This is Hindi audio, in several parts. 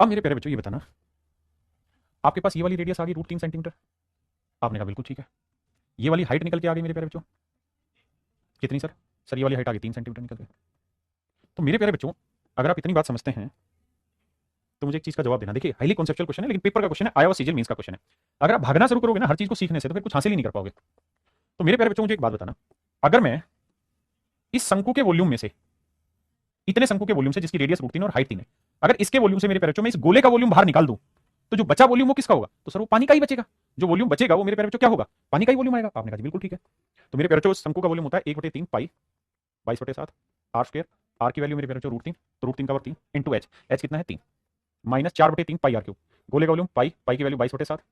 अब मेरे प्यारे बच्चों ये बताना, आपके पास ये वाली रेडियस आ गई √3 सेंटीमीटर। आपने कहा बिल्कुल ठीक है। ये वाली हाइट निकल के आ गई मेरे प्यारे बच्चों, कितनी सर? सर ये वाली हाइट आ गई 3 सेंटीमीटर निकल के। तो मेरे प्यारे बच्चों अगर आप इतनी बात समझते हैं तो मुझे एक चीज का जवाब देना। देखिए हाईली कॉन्सेप्चुअल क्वेश्चन है, लेकिन पेपर का क्वेश्चन है, आया सीजल मींस का क्वेश्चन है। अगर आप भागना शुरू करोगे ना हर चीज को सीखने से तो फिर कुछ हासिल ही नहीं कर पाओगे। तो मेरे प्यारे बच्चों मुझे एक बात बताना, अगर मैं इस शंकु के वॉल्यूम में से, इतने शंकु के वॉल्यूम से जिसकी रेडियस √3 और हाइट 3 है, अगर इसके वॉल्यूम से मेरे प्यारे बच्चों मैं इस गोले का वॉल्यूम बाहर निकाल दूं तो जो बचा वॉल्यूम वो किसका होगा? तो सर वो पानी का ही बचेगा। जो वॉल्यूम बचेगा वो मेरे प्यारे बच्चों क्या होगा? पानी का ही वॉल्यूम आएगा। आपने कहा बिल्कुल ठीक है। तो मेरे प्यारे बच्चों शंकु का वॉल्यूम होता है 1/3 पाई 22/7 आर स्क्वायर। आर की वैल्यू मेरे प्यारे बच्चों √3, तो √3 का वर्ग 3 इंटू एच। एच कितना है 3 माइनस 4/3 पाई आर क्यूब। गोले का वॉल्यूम पाई, पाई की वैल्यू 22/7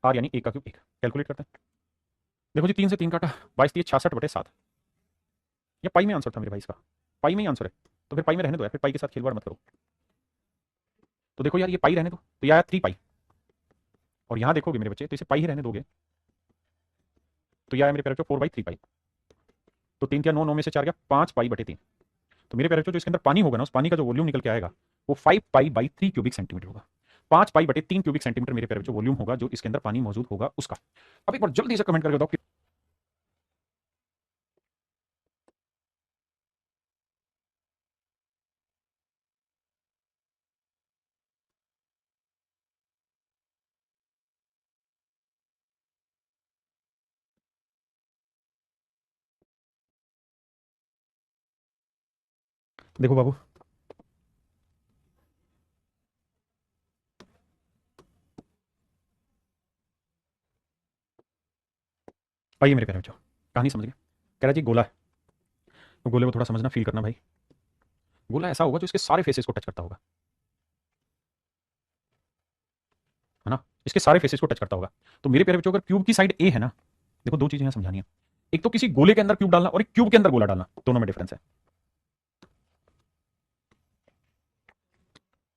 आर यानी 1 का क्यूब 1। कैलकुलेट करते हैं। देखो जी 3 से 3 काटा, 22 3 66/7। ये पाई में आंसर था मेरे भाई इसका, पाई में ही आंसर है। तो फिर पाई में रहने दो यार, फिर पाई के साथ खिलवाड़ मत करो। तो देखो यार ये पाई रहने दो, तो ये आया 3 पाई, और यहां देखोगे मेरे बच्चे तो इसे पाई ही रहने दोगे तो यह आया मेरे प्यारे बच्चों 4/3 पाई। तो 3 क्या 9, 9 में से 4 गया 5 पाई/3। तो मेरे प्यारे बच्चों जो इसके अंदर पानी होगा ना उस पानी का जो वॉल्यूम निकल के आएगा वो 5 पाई/3 क्यूबिक सेंटीमीटर होगा। 5 पाई/3 क्यूबिक सेंटीमीटर मेरे प्यारे बच्चों वॉल्यूम होगा जो इसके अंदर पानी मौजूद होगा उसका। अब एक बार जल्दी से कमेंट करके बताओ। देखो बाबू, आइए मेरे प्यारे बच्चों, कहानी समझ गए। कह रहा जी गोला है, तो गोले को थोड़ा समझना फील करना भाई। गोला ऐसा होगा जो इसके सारे फेसेस को टच करता होगा, है ना? इसके सारे फेसेस को टच करता होगा। तो मेरे प्यारे बच्चों अगर क्यूब की साइड ए है ना, देखो दो चीजें यहां समझानी है। एक तो किसी गोले के अंदर क्यूब डालना और एक क्यूब के अंदर गोला डालना, दोनों में डिफरेंस है।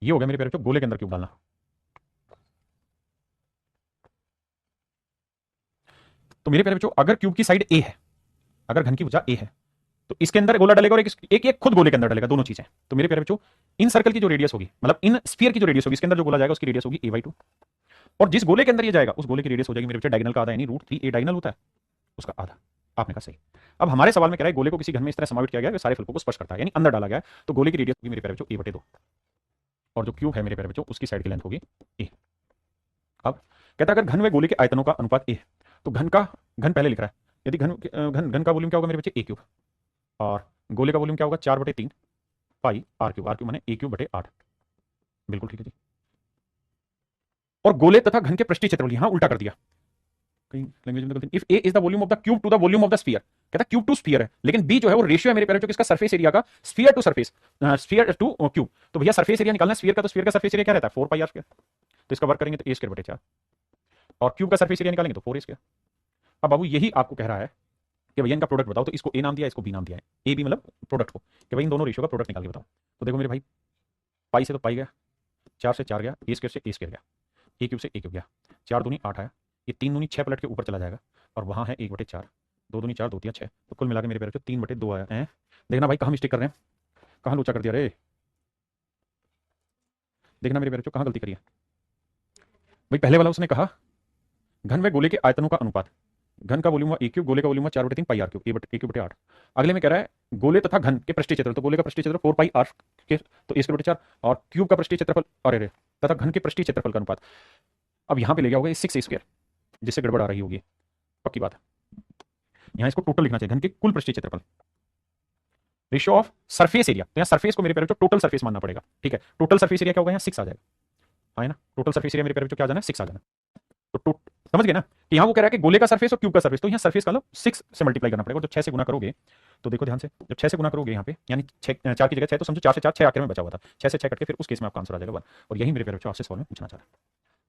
ये हो गया मेरे प्यारे बच्चों गोले के अंदर क्यूब डालना। तो मेरे प्यारे बच्चों अगर क्यूब की साइड ए है, अगर घन की भुजा ए है, तो इसके अंदर गोला डलेगा और एक खुद गोले के अंदर डलेगा, दोनों चीजें। तो मेरे प्यारे बच्चों इन सर्कल की जो रेडियस होगी, मतलब इन स्फीयर की जो रेडियस होगी, इसके अंदर जो गोला जाएगा उसकी रेडियस होगी a/2, और जिस गोले के अंदर ये जाएगा उस गोले की रेडियस हो जाएगी मेरे बच्चे डायगोनल का आधा, यानी √3a डायगोनल होता है उसका आधा। आपने कहा सही। अब हमारे सवाल में कह रहा है गोले को किसी घन में इस तरह समावित किया गया है सारे फलकों को स्पर्श करता है, यानी अंदर डाला गया है, तो गोले की रेडियस होगी मेरे प्यारे बच्चों a/2, और जो क्यूब है मेरे प्यारे बच्चों उसकी साइड की लेंथ होगी a। अब कहता है अगर घन व गोले के आयतनों का अनुपात a है, तो घन पहले लिख रहा है, यदि घन घन घन का वॉल्यूम क्या होगा मेरे बच्चे a³ और गोले का वॉल्यूम क्या होगा 4/3 पाई r³ माने a³/8। बिल्कुल ठीक है जी। और गोले तथा घन के पृष्ठीय क्षेत्रफल यहां उल्टा कर दिया, कहीं लैंग्वेज में गलती। If A is the volume of the cube two the volume of the sphere, कहता क्यूब टू स्फीयर है, लेकिन बी जो है वो रेशियो है मेरे प्यारे बच्चों किसका? सरफेस एरिया का, sphere to surface, sphere to cube. तो भैया सरफेस एरिया निकालना है स्फीयर का, तो स्फीयर का सरफेस एरिया क्या रहता है 4 पाई r²। तो इसका वर्क करेंगे तो a²/4, और क्यूब का सरफेस एरिया निकालेंगे तो 4a²। अब बाबू यही आपको कह रहा है कि भैया इनका प्रोडक्ट बताओ, तो इसको ए नाम दिया, इसको बी नाम दिया है। ए बी मतलब प्रोडक्ट को, कि भाई इन दोनों रेशियो का प्रोडक्ट निकाल के बताओ। तो देखो मेरे भाई पाई से तो पाई गया, 4 से 4 गया, a² से a² गया, a³ से a³ गया, 4 दूनी 8 आया, ये 3 दूनी 6 पलट के ऊपर चला जाएगा, और वहां है 1/4, 2 दूनी 4, 2 तिया 6, तो कुल मिला के मेरे प्यारे 3/2 आया है। देखना भाई कहाँ मिस्टेक कर रहे हैं, कहाँ लोचा कर दिया रे, देखना मेरे प्यारे कहाँ गलती करी है। भाई पहले वाला उसने कहा घन व गोले के आयतनों का अनुपात, घन का वॉल्यूम हुआ a³, गोले का वॉल्यूम हुआ 4/3 पाई r³ a³/8। अगले में कह रहा है गोले तथा घन के पृष्ठीय क्षेत्रफल, तो गोले का पृष्ठीय क्षेत्रफल 4 पाई r के, तो a²/4, और क्यूब का पृष्ठीय क्षेत्रफल अरे तथा घन के पृष्ठीय क्षेत्रफल का अनुपात। अब यहां पे ले गया होगा 6a², जिससे गड़बड़ आ रही होगी, पक्की बात है। यहां इसको टोटल लिखना चाहिए, घन के कुल पृष्ठीय क्षेत्रफल, रेशियो ऑफ सरफेस एरिया। तो यहां सरफेस को मेरे प्यारे बच्चों टोटल सरफेस मानना पड़ेगा, ठीक है। टोटल सरफेस एरिया क्या होगा? यहाँ 6 आ जाएगा, है ना? टोटल सरफेस एरिया मेरे प्यारे बच्चों क्या आ जाना है? 6 आ जाना। तो समझ गए ना कि यहाँ वो कह रहा है कि गोले का सरफेस और क्यूब का सरफेस, तो यहाँ सरफेस का मतलब 6 से मल्टीप्लाई करना पड़ेगा, और जब 6 से गुना करोगे तो देखो ध्यान से, जब 6 से गुना करोगे यहाँ पे, यानी 4 की जगह 6, तो समझो 4 से 4 6 आखिर में बचा हुआ था, 6 से 6 कट के फिर उस केस में आपका आंसर आ जाएगा 1। और यही मेरे प्यारे बच्चों आपसे सवाल में पूछना चाह रहा है,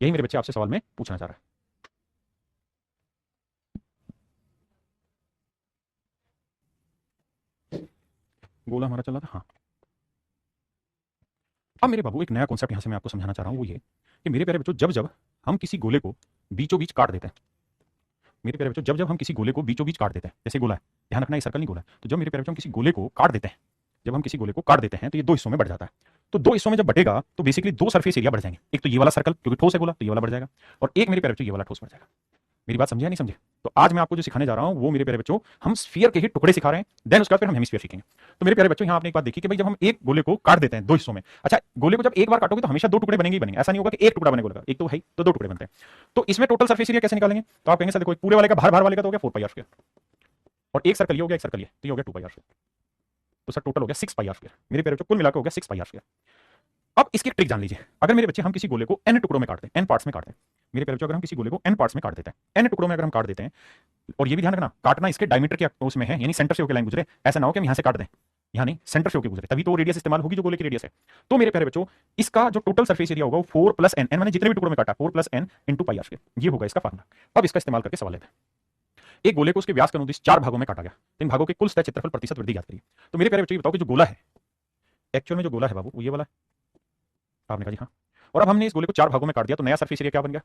यही मेरे बच्चे आपसे सवाल में पूछना चाह रहा है। गोला हमारा चल रहा था, हाँ। अब मेरे बाबू एक नया कॉन्सेप्ट यहाँ से मैं आपको समझाना चाह रहा हूँ, वो ये कि मेरे प्यारे बच्चों जब जब हम किसी गोले को बीचों बीच काट देते हैं, मेरे प्यारे बच्चों जब जब हम किसी गोले को बीचों बीच काट देते हैं, जैसे गोला है, ध्यान रखना ये सर्कल नहीं गोला है, तो जब मेरे प्यारे बच्चों हम किसी गोले को काट देते हैं, जब हम किसी गोले को काट देते हैं तो ये दो हिस्सों में बढ़ जाता है। तो दो हिस्सों में जब बटेगा तो बेसिकली दो सरफेस एरिया बढ़ जाएंगे। एक तो ये वाला सर्कल क्योंकि ठोस है गोला तो ये वाला बढ़ जाएगा, और एक मेरे प्यारे बच्चों ये वाला ठोस बढ़ जाएगा। मेरी बात समझे या नहीं समझे? तो आज मैं आपको जो सिखाने जा रहा हूं वो मेरे प्यारे बच्चों हम स्फीयर के ही टुकड़े सिखा रहे हैं, देन उसके बाद फिर हम हेमिस्फीयर सीखेंगे। तो मेरे प्यारे बच्चों यहाँ आपने एक बात देखी कि भाई जब हम एक गोले को काट देते हैं दो हिस्सों में, अच्छा गोले को जब एक बार काटोगे तो हमेशा दो टुकड़े बनेंगे ही बनेंगे, ऐसा नहीं होगा कि एक टुकड़ा बने गोले का, एक तो है तो दो टुकड़े बनते हैं। तो इसमें टोटल सरफेस एरिया कैसे निकालेंगे? तो आप कहेंगे सर देखो पूरे वाले का भार वाले का तो हो गया 4πr², और एक सर्कल ये हो गया, एक सर्कल ये तो ये हो गया 2πr², तो सर टोटल हो गया 6πr²। मेरे प्यारे बच्चों कुल मिलाकर हो गया 6πr²। अब इसकी ट्रिक जान लीजिए, अगर मेरे बच्चे हम किसी गोले को n टुकड़ों में काटते हैं, n पार्ट्स में काटते हैं, मेरे प्यारे बच्चों अगर हम किसी गोले को n पार्ट्स में काट देते हैं, n टुकड़ों में अगर हम काट देते हैं, और ये भी ध्यान रखना काटना इसके डायमीटर के उसमें है, यानी सेंटर से होकर लाइन गुजरे, ऐसा ना हो कि हम यहां से काट दें, यहाँ नहीं सेंटर से होकर गुजरे, तभी तो रेडियस इस्तेमाल होगी जो गोले की रेडियस है। तो मेरे प्यारे बच्चों इसका जो टोटल सरफेस एरिया होगा वो 4 + n, n मैंने जितने भी टुकड़ों में काटा 4 + n × πr², ये होगा इसका फार्मूला। अब इसका इस्तेमाल करके सवाल लेते हैं। एक गोले को उसके व्यास के अनुदिश 4 भागों में काटा गया, इन भागों के कुल सतह क्षेत्रफल प्रतिशत वृद्धि ज्ञात करिए। तो मेरे प्यारे बच्चों ये बताओ कि जो गोला है एक्चुअल में जो गोला है बाबू वो ये वाला है, आपने कहा जी हाँ, और अब हमने इस गोले को 4 भागों में काट दिया तो नया सरफेस एरिया क्या बन गया?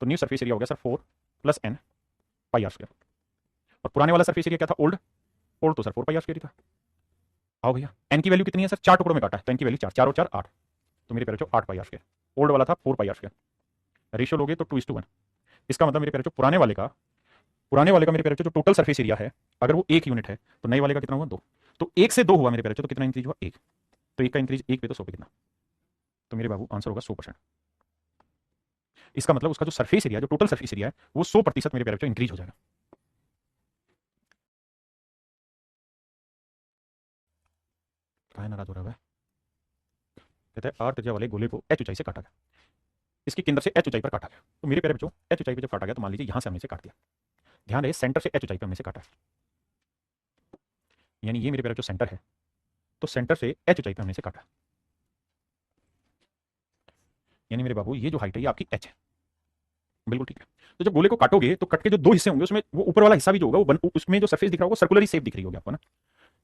तो न्यू सरफेस एरिया हो गया सर 4 + n πr², और पुराने वाला सरफेस एरिया क्या था? ओल्ड तो सर 4πr² ही था। आओ भैया n की वैल्यू कितनी है सर? 4 टुकड़ों में काटा है तो n की वैल्यू 4 और 4 8, तो मेरे प्यारे बच्चों 8πr²। ओल्ड वाला था 4πr², रेशियो लोगे तो 2:1। इसका मतलब मेरे प्यारे बच्चों पुराने वाले का मेरे प्यारे बच्चों जो टोटल सरफेस एरिया है अगर वो 1 यूनिट है तो नए वाले का कितना हुआ? 2, तो 1 से 2 हुआ मेरे प्यारे बच्चों, तो कितना इंक्रीज हुआ? 1, तो 1 का इंक्रीज 1 पे तो 100 पे कितना? तो मेरे बाबू आंसर होगा 100%। इसका मतलब उसका जो सरफेस एरिया जो टोटल सरफेस एरिया है वो 100% मेरे प्यारे बच्चों इंक्रीज हो जाएगा। कहा है नाराज हो रहा है? कहते हैं 8 त्रिज्या वाले गोले को h ऊंचाई से काटा गया, इसके केंद्र से h ऊंचाई पर काटा गया। तो मेरे प्यारे बच्चों h ऊंचाई पर जब काटा गया तो मान लीजिए यहां से हमने इसे काट दिया, ध्यान रहे सेंटर से h ऊंचाई पर हमने इसे काटा, यानी ये मेरे प्यारे बच्चों सेंटर है, तो सेंटर से h ऊंचाई पर हमने इसे काटा, यानी मेरे बाबू ये जो हाइट है ये आपकी h है, बिल्कुल ठीक है। तो जब गोले को काटोगे तो कट के जो दो हिस्से होंगे उसमें वो ऊपर वाला हिस्सा भी जो होगा वो उसमें जो सरफेस दिख रहा होगा सर्कुलर शेप दिख रही होगी आपको ना।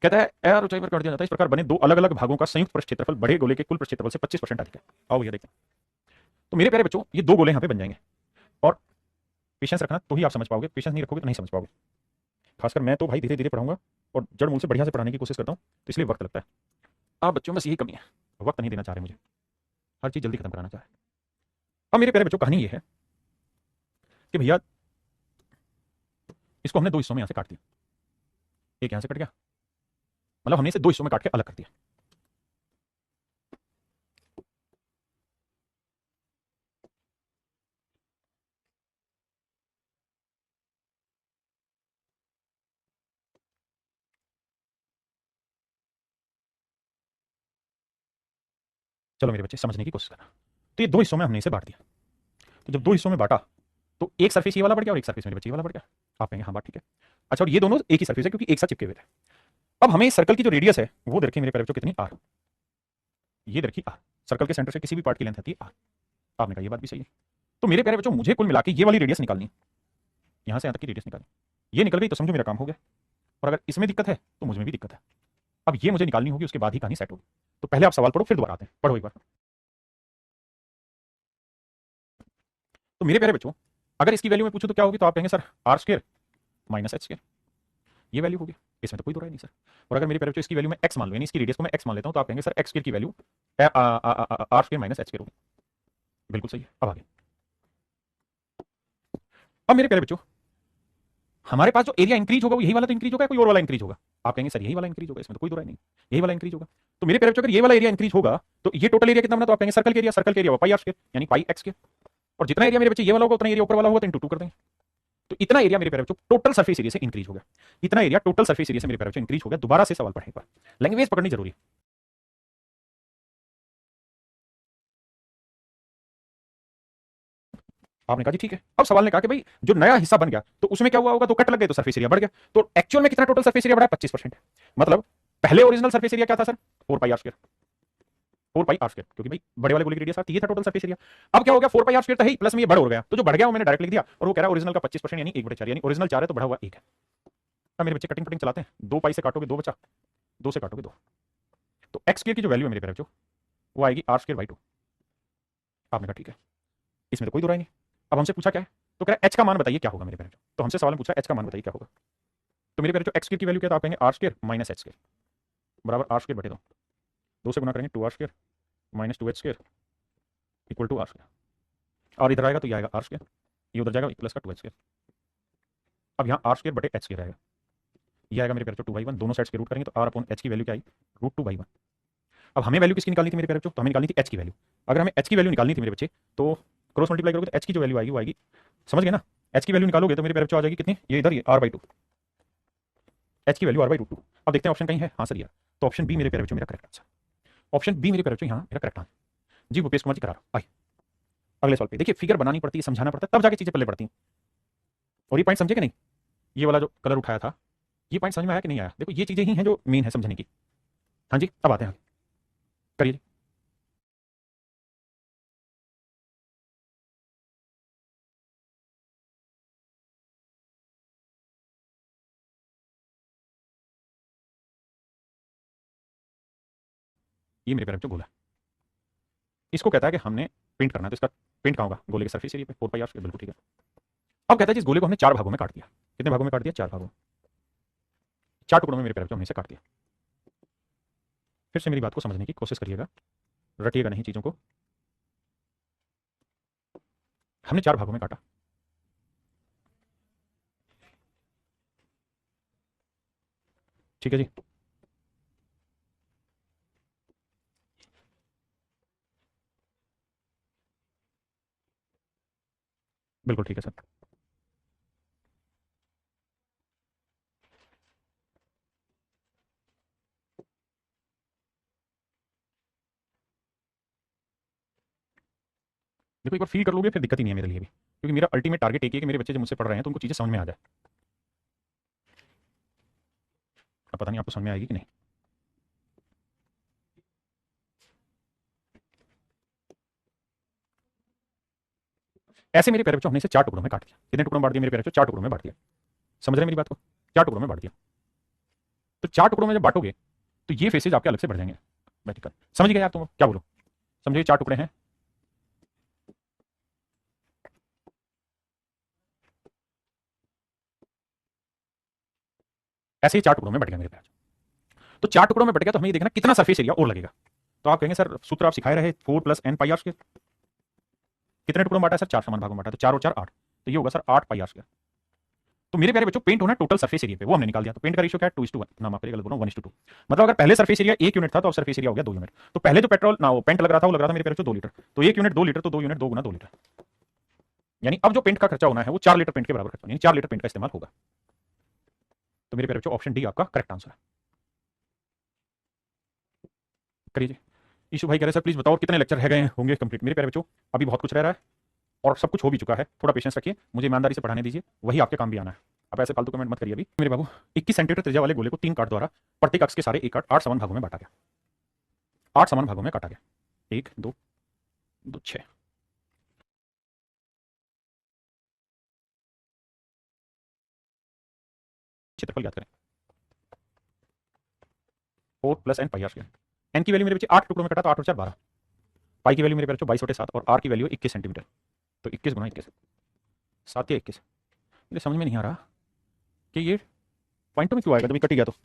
कहता है एयर ऊंचाई पर काट दिया जाता है, इस प्रकार बने दो अलग अलग भागों का संयुक्त पृष्ठ क्षेत्रफल बड़े गोले के कुल पृष्ठ क्षेत्रफल से 25% अधिक है। आओ भैया देखते हैं। तो मेरे प्यारे बच्चों ये दो गोले यहाँ पे बन जाएंगे, और पेशेंस रखना तो ही आप समझ पाओगे, पेशेंस नहीं रखोगे तो नहीं समझ पाओगे। खासकर मैं तो भाई धीरे धीरे पढ़ाऊंगा और जड़ मूल से बढ़िया से पढ़ाने की कोशिश करता हूँ, तो इसलिए वक्त लगता है। आप बच्चों में बस यही कमी है, वक्त नहीं देना चाह रहे मुझे, हर चीज जल्दी खत्म कराना चाह रहे। अब मेरे प्यारे बच्चों कहानी ये है कि भैया इसको हमने दो हिस्सों में यहां से काट दिया, एक यहां से कट गया, मतलब हमने इसे दो हिस्सों में काट के अलग कर दिया। चलो मेरे बच्चे समझने की कोशिश करना। तो ये दो हिस्सों में हमने इसे बांट दिया, तो जब दो हिस्सों में बांटा तो एक सरफेस ये वाला बढ़ गया और एक सरफेस मेरे बच्चे ये वाला बढ़ गया। आप कहेंगे हाँ बात ठीक है, अच्छा और ये दोनों एक ही सरफेस है क्योंकि एक साथ चिपके हुए थे। अब हमें इस सर्कल की जो रेडियस है वो देखिए मेरे प्यारे बच्चों कितनी r, ये देखिए r, सर्कल के सेंटर से किसी भी पार्ट की लेंथ आती है r। आपने कहा ये बात भी सही है। तो मेरे प्यारे बच्चों मुझे कुल मिला के ये वाली रेडियस निकालनी, यहां से यहां तक की रेडियस निकालनी, ये निकल गई तो समझो मेरा काम हो गया, और अगर इसमें दिक्कत है तो मुझ में भी दिक्कत है। अब ये मुझे निकालनी होगी, उसके बाद ही कहानी सेट होगी। तो पहले आप सवाल पढ़ो फिर दोबारा आते हैं, पढ़ो एक बार। तो मेरे प्यारे बच्चों अगर इसकी वैल्यू में पूछूं तो क्या होगी? तो आप कहेंगे सर r² - h², ये वैल्यू होगी, इसमें तो कोई दो राय नहीं सर। और अगर मेरे प्यारे बच्चों इसकी वैल्यू में x मान लो, यानी इसकी रेडियस को मैं x मान लेता हूं, तो आप कहेंगे सर x² की वैल्यू r² - h² होगी, बिल्कुल सही है। अब आगे, अब मेरे प्यारे बच्चों हमारे पास जो एरिया इंक्रीज होगा वो यही वाला तो इंक्रीज होगा, कोई और वाला इंक्रीज होगा? आप कहेंगे सर यही वाला इंक्रीज होगा, इसमें तो कोई दो राय नहीं, यही वाला इंक्रीज होगा। तो मेरे प्यारे बच्चों अगर ये वाला एरिया इंक्रीज होगा तो ये टोटल एरिया कितना बना? तो आप कहेंगे सर्कल के एरिया होगा πr², यानी πx², और जितना एरिया मेरे बच्चे ये वाला होगा उतना एरिया ऊपर वाला होगा तो इंटू 2 कर देंगे। तो इतना एरिया मेरे प्यारे बच्चों टोटल सरफेस एरिया से इंक्रीज हो गया, इतना एरिया टोटल सरफेस एरिया से मेरे प्यारे बच्चों इंक्रीज हो गया। दोबारा से सवाल पढ़े एक बार, लैंग्वेज पकड़नी जरूरी है। आपने कहा जी ठीक है। अब सवाल ने कहा कि भाई जो नया हिस्सा बन गया तो उसमें क्या हुआ होगा? तो कट लग गए तो सरफेस एरिया बढ़ गया, तो एक्चुअल में कितना टोटल सरफेस एरिया बढ़ा? 25%। मतलब पहले ओरिजिनल सरफेस एरिया क्या था सर? 4πr², 4πr², क्योंकि भाई बड़े वाले गोले की रेडियस ये था टोटल सरफेस एरिया। अब क्या हो गया? 4πr² था ही, प्लस में ये बढ़ हो गया, तो जो बढ़ गया वो मैंने डायरेक्ट लिख दिया, और वो कह रहा है ओरिजिनल का 25% यानी 1/4, यानी ओरिजिनल 4 है तो बढ़ा हुआ 1 है। अब मेरे बच्चे कटिंग कटिंग चलाते हैं, 2π से काटोगे 2 बचा, 2 से काटोगे 2, तो x² की जो वैल्यू है मेरे प्यारे बच्चों वो आएगी r²/2। आपने कहा ठीक है, इसमें तो कोई दो राय नहीं। अब हमसे पूछा क्या है? तो कह रहा है h का मान बताइए क्या होगा मेरे प्यारे बच्चों। तो हमसे सवाल में पूछा h का मान बताइए क्या होगा। तो मेरे प्यारे बच्चों x² की वैल्यू क्या? तो आप कहेंगे r² - h² बराबर r² बटे 2, 2 से गुना करेंगे 2r², minus 2h² equal to r²। और इधर आएगा तो ये आएगा r², ये उधर जाएगा प्लस का 2h²। अब यहाँ r² बटे h² आएगा, ये आएगा मेरे प्यारे बच्चों 2/1, दोनों साइड्स के रूट करेंगे तो r अपॉन h की वैल्यू क्या आई, √2/1। अब हमें वैल्यू किसकी निकालनी थी मेरे प्यारे बच्चों, तो हमें निकालनी थी h की वैल्यू। अगर हमें h की वैल्यू निकालनी थी मेरे बच्चे तो क्रॉस मल्टीप्लाई करोगे तो h की जो वैल्यू आएगी वो आएगी, समझ गए ना, h की वैल्यू निकालोगे तो मेरे प्यारे बच्चों आ जाएगी कितनी, ये इधर ये r/2, h की वैल्यू r/2। अब देखते हैं ऑप्शन कहीं है, हाँ सर यार, तो ऑप्शन बी मेरे प्यारे बच्चों मेरा करेक्ट आंसर, ऑप्शन बी मेरे प्यारे बच्चों यहाँ मेरा करेक्ट आंसर। जी भूपेश कुमार जी करा रहा, आइए अगले सवाल पे। देखिए फिगर बनानी पड़ती है, समझाना पड़ता है, तब जाके चीजें पल्ले पड़ती हैं। और ये पॉइंट समझे कि नहीं, ये वाला जो कलर उठाया था, ये पॉइंट समझ में आया कि नहीं आया, देखो ये चीजें ही हैं जो मेन है समझने की। हाँ जी अब आते हैं, करिए। ये मेरे प्यारे बच्चों गोला, इसको कहता है कि हमने पेंट करना है, तो इसका पेंट कहाँ होगा, गोले के सरफेस एरिया पे 4πr², बिल्कुल ठीक है। अब कहता है इस गोले को हमने 4 भागों में काट दिया, कितने भागों में काट दिया, 4 भागों, 4 टुकड़ों में मेरे प्यारे बच्चों हमने इसे काट दिया। फिर से मेरी बात को समझने की कोशिश करिएगा, रटिएगा नहीं चीजों को। हमने 4 भागों में काटा, ठीक है जी, बिल्कुल ठीक है सर। देखो एक बार फील कर लोगे फिर दिक्कत ही नहीं है मेरे लिए भी, क्योंकि मेरा अल्टीमेट टारगेट एक ही है कि मेरे बच्चे जब मुझसे पढ़ रहे हैं तो उनको चीजें समझ में आ जाए। अब पता नहीं आपको समझ में आएगी कि नहीं। ऐसे मेरे प्यारे बच्चों हमने इसे 4 टुकड़ों में काट दिया, कितने टुकड़ों में बांट दिया मेरे प्यारे बच्चों, 4 टुकड़ों में बांट दिया। समझ रहे हैं मेरी बात को, 4 टुकड़ों में बांट दिया। तो 4 टुकड़ों में जब बांटोगे तो ये फेसेज आपके अलग से बढ़ जाएंगे। बैठकर समझ गए यार, तुम क्या बोलो, समझो ये 4 टुकड़े हैं, ऐसे ही 4 टुकड़ों में बढ़ गया मेरे प्यार। तो 4 टुकड़ों में बढ़ गया तो हमें ये देखना कितना सरफेस एरिया और लगेगा। तो आप कहेंगे सर सूत्र आप सिखाए रहे 4 + n πr², कितने टुकड़ों में बांटा है सर, 4 समान भागों में बांटा, तो 4 और 4 8, तो ये होगा सर 8πr²। तो मेरे प्यारे बच्चों पेंट होना टोटल सरफेस एरिया पे, वो हमने निकाल दिया। तो पेंट का रेशियो क्या है, 2:1 ना, माफ करिए गलत बोला, 1:2। मतलब अगर पहले सरफेस एरिया 1 यूनिट था तो अब सरफेस एरिया हो गया 2 यूनिट। तो पहले जो पेट्रोल ना वो पेंट लग रहा था वो लग रहा था मेरे प्यारे बच्चों 2 लीटर, तो 1 यूनिट 2 लीटर, तो 2 यूनिट 2 गुना 2 लीटर, यानी अब जो पेंट का खर्चा होना है वो 4 लीटर पेंट के बराबर खर्चा, यानी 4 लीटर पेंट का इस्तेमाल होगा। तो मेरे प्यारे बच्चों ऑप्शन डी आपका करेक्ट आंसर है, करिए। ईशु भाई कह रहे सर प्लीज बताओ कितने लेक्चर रह गए होंगे कंप्लीट। मेरे प्यारे बच्चों अभी बहुत कुछ रह रहा है और सब कुछ हो भी चुका है, थोड़ा पेशेंस रखिए, मुझे ईमानदारी से पढ़ाने दीजिए, वही आपके काम भी आना है। आप ऐसे फालतू कमेंट मत करिए अभी मेरे बाबू। 21 सेंटीमीटर त्रिज्या वाले गोले को 3 काट द्वारा प्रत्येक अक्ष के सारे एक काट 8 समान भागों में बांटा गया, 8 समान भागों में काटा गया, 1 2 2 6। क्षेत्रफल ज्ञात करें, 4 + n πr²। एन की वैल्यू मेरे बच्चे 8 टुकड़ों में कटा तो 8 और 4 12, पाई की वैल्यू मेरे बच्चों 22/7 और आर की वैल्यू 21 सेंटीमीटर, तो 21 × 21 7 या 21। मुझे समझ में नहीं आ रहा कि ये पॉइंटों में क्यों आएगा जब ये कट गया तो।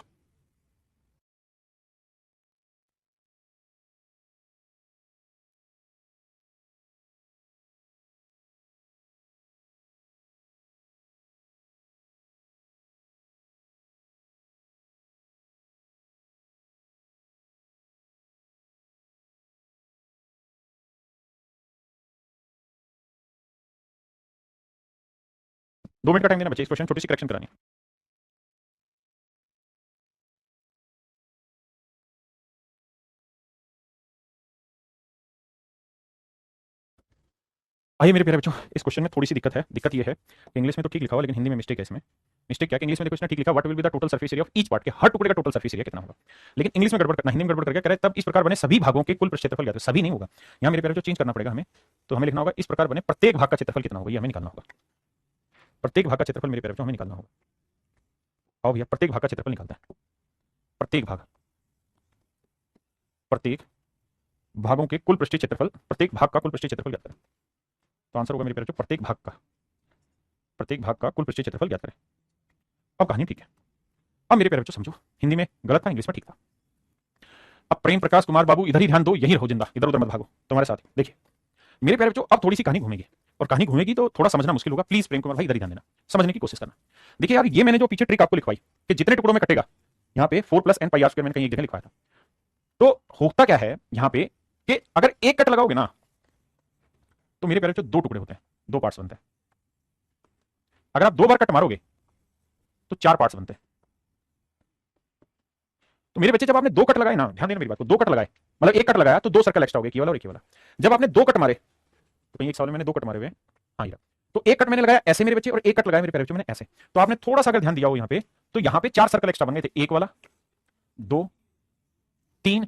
दो मिनट का टाइम देना बच्चे, इस क्वेश्चन छोटी सी करेक्शन करानी है। आइए मेरे प्यारे बच्चों, इस क्वेश्चन में थोड़ी सी दिक्कत है। दिक्कत ये है कि इंग्लिश में तो ठीक लिखा हुआ लेकिन हिंदी में मिस्टेक है इसमें। मिस्टेक क्या है, इंग्लिश में देखो इसने ठीक लिखा, what will be the total surface area of each part, के हर टुकड़े का टोटल सरफेस एरिया कितना होगा, लेकिन इंग्लिश में गड़बड़ करना, हिंदी में गड़बड़ करके कह रहा है तब इस प्रकार बने सभी भागों के कुल क्षेत्रफल क्या, सभी नहीं होगा यहाँ मेरे प्यारे बच्चों, चेंज करना पड़ेगा हमें। तो हमें लिखना होगा इस प्रकार बने प्रत्येक भाग का क्षेत्रफल कितना होगा, ये हमें निकालना होगा। प्रत्येक भाग का क्षेत्रफल मेरे प्यारे बच्चों हमें निकालना होगा। आओ भैया प्रत्येक भाग का क्षेत्रफल निकालते हैं, प्रत्येक भाग, प्रत्येक भागों के कुल पृष्ठीय क्षेत्रफल, प्रत्येक भाग का कुल पृष्ठीय क्षेत्रफल ज्ञात करें। तो आंसर होगा मेरे प्यारे बच्चों प्रत्येक भाग का, प्रत्येक भाग का कुल पृष्ठीय क्षेत्रफल ज्ञात करें। अब कहानी ठीक है। अब मेरे प्यारे बच्चों समझो, हिंदी में गलत था, इंग्लिश में ठीक था। अब आप प्रेम प्रकाश कुमार बाबू इधर ही ध्यान दो, यही रहो जिंदा, इधर उधर मत भागो, तुम्हारे साथ। देखिए मेरे प्यारे बच्चों, अब थोड़ी सी कहानी घूमेगी, और कहानी घूमेगी तो थोड़ा समझना मुश्किल होगा। प्लीज प्रेम कुमार भाई इधर ही ध्यान देना, समझने की कोशिश करना। देखिए यार, ये मैंने जो पीछे ट्रिक आपको लिखवाई कि जितने टुकड़ों में कटेगा, यहाँ पे 4 + n πr² मैंने कहीं एक जगह लिखवाया था। तो होता क्या है यहाँ पे कि अगर एक कट लगाओगे ना, तो मेरे प्यारे बच्चों 2 टुकड़े होते हैं, 2 पार्ट्स बनते हैं। अगर आप 2 बार कट मारोगे तो 4 पार्ट्स बनते हैं। तो मेरे बच्चे, जब आपने 2 कट लगाए ना, ध्यान देना मेरी बात को, 2 कट लगाए, मतलब एक कट लगाया तो 2 सर्कल एक्स्ट्रा हो गए, ये वाला और एक ये वाला। जब आपने 2 कट मारे, तो कहीं एक सवाल में मैंने 2 कट मारे हुए हैं, हाँ ये, तो एक कट मैंने लगाया ऐसे मेरे बच्चे, और एक कट लगाया मेरे प्यारे बच्चों मैंने ऐसे। तो आपने थोड़ा सा अगर ध्यान दिया हो यहाँ पे, तो यहाँ पे 4 सर्कल एक्स्ट्रा बन गए थे, एक वाला, 2, 3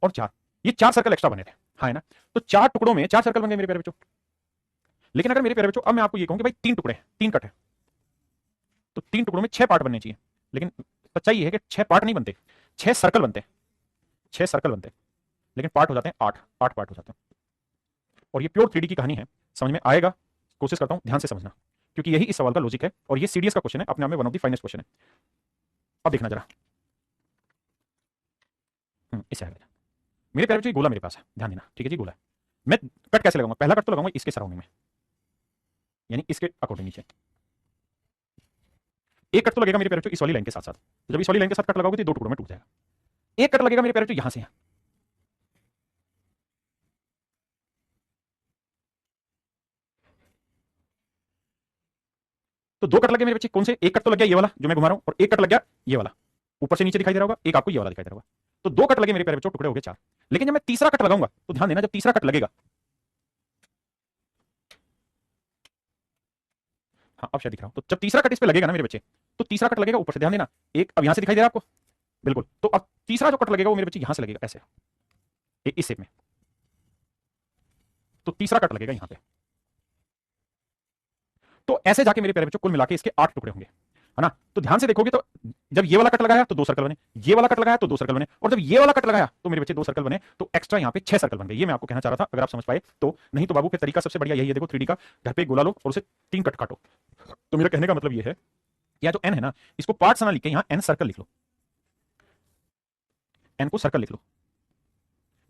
और 4, ये 4 सर्कल एक्स्ट्रा बने थे, हाँ है ना। तो 4 टुकड़ों में 4 सर्कल बन गए मेरे प्यारे बच्चों। लेकिन अगर मेरे प्यारे बच्चों, अब मैं आपको ये कहूँ कि भाई 3 टुकड़े, 3 कट है, तो 3 टुकड़ों में 6 पार्ट बनने चाहिए। लेकिन सच्चाई ये है कि 6 पार्ट नहीं बनते, 6 सर्कल बनते हैं, 6 सर्कल बनते हैं, लेकिन पार्ट हो जाते हैं 8 पार्ट हो जाते हैं। और ये प्योर 3D की कहानी है, समझ में आएगा, कोशिश करता हूं ध्यान से समझना, क्योंकि यही इस सवाल का लॉजिक है, और ये सीडीएस का क्वेश्चन है, अपने आप में one of the finest question है। अब देखना जरा, इससे आएगा मेरे प्यारे बच्चों, ये गोला मेरे पास है, ध्यान देना, ठीक है जी, गोला है। मैं कट कैसे लगाऊंगा? पहला कट तो लगाऊंगा इसके सराउंडिंग में, यानी इसके अकॉर्डिंग नीचे। एक कट तो लगेगा मेरे प्यारे बच्चों इस वाली लाइन के साथ साथ, तो जब इस वाली लाइन के साथ कट लगाओगे तो 2 टुकड़ों में टूट जाएगा। एक कट लगेगा मेरे प्यारे बच्चों यहां से, तो 2 कट लगे मेरे बच्चे, कौन से? एक कट तो लग गया ये वाला जो मैं घुमा रहा हूं, और एक कट लग गया ये वाला, ऊपर से नीचे दिखाई दे रहा होगा, एक आपको ये वाला दिखाई दे रहा होगा। तो 2 कट लगे मेरे प्यारे बच्चों, टुकड़े हो गए 4। लेकिन जब मैं तीसरा कट लगाऊंगा, तो ध्यान देना, जब तीसरा कट लगेगा, हाँ अब शायद दिख रहा हूं, तो जब तीसरा कट इस पे लगेगा ना मेरे बच्चे, तो तीसरा कट लगेगा ऊपर से, ध्यान देना, एक अब यहां से दिखाई दे रहा है आपको, बिल्कुल। तो अब तीसरा जो कट लगेगा वो मेरे बच्चे यहां से लगेगा, ऐसे इस शेप में, तो तीसरा कट लगेगा यहां पे। तो ऐसे जाके मेरे प्यारे बच्चों कुल मिला के इसके 8 टुकड़े होंगे, है ना। तो ध्यान से देखोगे तो जब ये वाला कट लगाया तो 2 सर्कल बने, ये वाला कट लगाया तो 2 सर्कल बने, और जब ये वाला कट लगाया तो मेरे बच्चे 2 सर्कल बने, तो एक्स्ट्रा यहाँ पे 6 सर्कल बन गए। ये मैं आपको कहना चाह रहा था, अगर आप समझ पाए तो। नहीं तो बाबू फिर तरीका सबसे बढ़िया यही है, देखो 3D का, घर पे गोला लो और उसे 3 कट काटो। तो मेरा कहने का मतलब ये है, या जो n है ना, इसको पार्ट्स ना लिख के यहाँ n सर्कल लिख लो, n को सर्कल लिख लो,